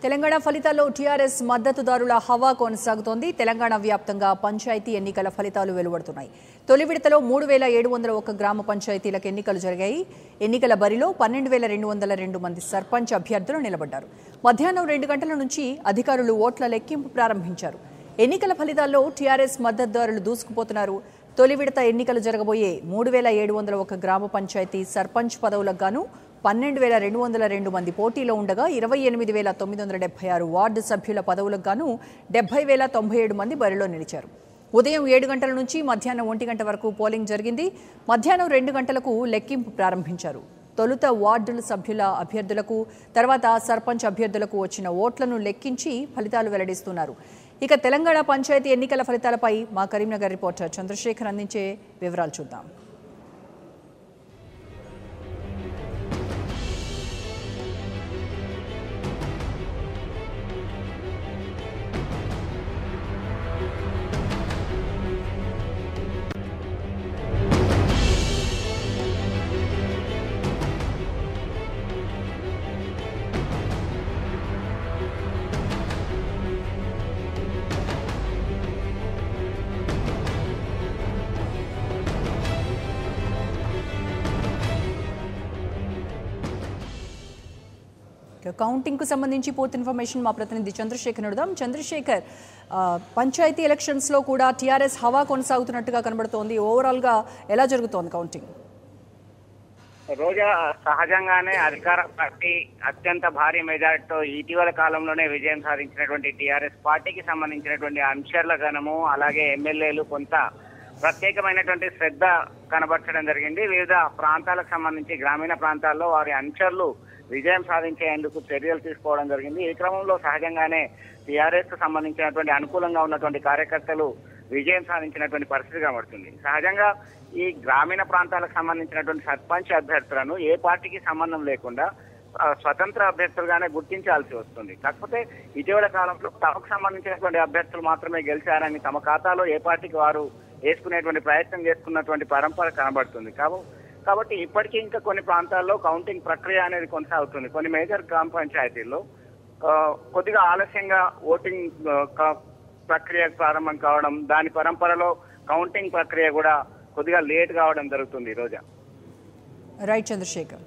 తెలంగాణ ఫలితాల్లో టీఆర్ఎస్ మద్దతుదారుల హవా కొనసాగుతోంది. తెలంగాణ వ్యాప్తంగా పంచాయతీ ఎన్నికల ఫలితాలు వెలువడుతున్నాయి. తొలి విడతలో 3701 గ్రామ పంచాయతీలకు ఎన్నికలు జరిగాయి. ఎన్నికల బరిలో 12202 మంది సర్పంచ్ అభ్యర్థులు నిలబడ్డారు. మధ్యాహ్నం 2 గంటల నుంచి అధికారులు ఓట్ల లెక్కింపు ప్రారంభించారు. ఎన్నికల ఫలితాల్లో టీఆర్ఎస్ మద్దతుదారులు దూసుకుపోతున్నారు. తొలి విడత ఎన్నికలు జరగబోయే 3701 గ్రామ పంచాయతీ సర్పంచ్ పదవులకు గాను 12202 మంది పోటీలో ఉండగా 28976 వార్డు సభ్యుల పదవులకు గాను 70097 మంది బరిలో నిలిచారు. ఉదయం 7 గంటల నుంచి మధ్యాహ్నం 1 గంట వరకు పోలింగ్ జరిగింది. మధ్యాహ్నం 2 గంటలకు లెక్కింపు ప్రారంభించారు. తొలుత వార్డుల సభ్యుల అభ్యర్థులకు, తర్వాత సర్పంచ్ అభ్యర్థులకు వచ్చిన ఓట్లను లెక్కించి ఫలితాలు వెల్లడిస్తున్నారు. ఇక తెలంగాణ పంచాయతీ ఎన్నికల ఫలితాలపై మా కరీంనగర్ రిపోర్టర్ చంద్రశేఖర్ అందించే వివరాలు చూద్దాం. కౌంటింగ్ కు సంబంధించి పూర్తి ఇన్ఫర్మేషన్ మా ప్రతినిధి చంద్రశేఖర్ అడుగుదాం. చంద్రశేఖర్, పంచాయతీ ఎలక్షన్స్ లో కూడా టీఆర్ఎస్ హవా కొనసాగుతున్నట్టుగా కనబడుతోంది. ఓవరాల్ గా ఎలా జరుగుతోంది కౌంటింగ్? రోజా, సహజంగానే అధికార పార్టీ అత్యంత భారీ మెజారిటీతో ఇటీవల కాలంలోనే విజయం సాధించినటువంటి టీఆర్ఎస్ పార్టీకి సంబంధించినటువంటి అంశాల గణము, అలాగే ఎమ్మెల్యేలు కొంత ప్రత్యేకమైనటువంటి శ్రద్ధ కనబరచడం జరిగింది. వివిధ ప్రాంతాలకు సంబంధించి గ్రామీణ ప్రాంతాల్లో వారి అనుచరులు విజయం సాధించేందుకు చర్యలు తీసుకోవడం జరిగింది. ఈ క్రమంలో సహజంగానే టీఆర్ఎస్ కు సంబంధించినటువంటి అనుకూలంగా ఉన్నటువంటి కార్యకర్తలు విజయం సాధించినటువంటి పరిస్థితి కనబడుతుంది. సహజంగా ఈ గ్రామీణ ప్రాంతాలకు సంబంధించినటువంటి సర్పంచ్ అభ్యర్థులను ఏ పార్టీకి సంబంధం లేకుండా స్వతంత్ర అభ్యర్థులుగానే గుర్తించాల్సి వస్తుంది. కాకపోతే ఇటీవల కాలంలో తమకు సంబంధించినటువంటి అభ్యర్థులు మాత్రమే గెలిచారని తమ ఖాతాలో ఏ పార్టీకి వారు వేసుకునేటువంటి ప్రయత్నం చేసుకున్నటువంటి పరంపర కనబడుతుంది. కాబట్టి ఇప్పటికీ ఇంకా కొన్ని ప్రాంతాల్లో కౌంటింగ్ ప్రక్రియ అనేది కొనసాగుతుంది. కొన్ని మేజర్ గ్రామ పంచాయతీల్లో కొద్దిగా ఆలస్యంగా ఓటింగ్ ప్రక్రియ ప్రారంభం కావడం, దాని పరంపరలో కౌంటింగ్ ప్రక్రియ కూడా కొద్దిగా లేట్ కావడం జరుగుతుంది. రోజా. రైట్ చంద్రశేఖర్.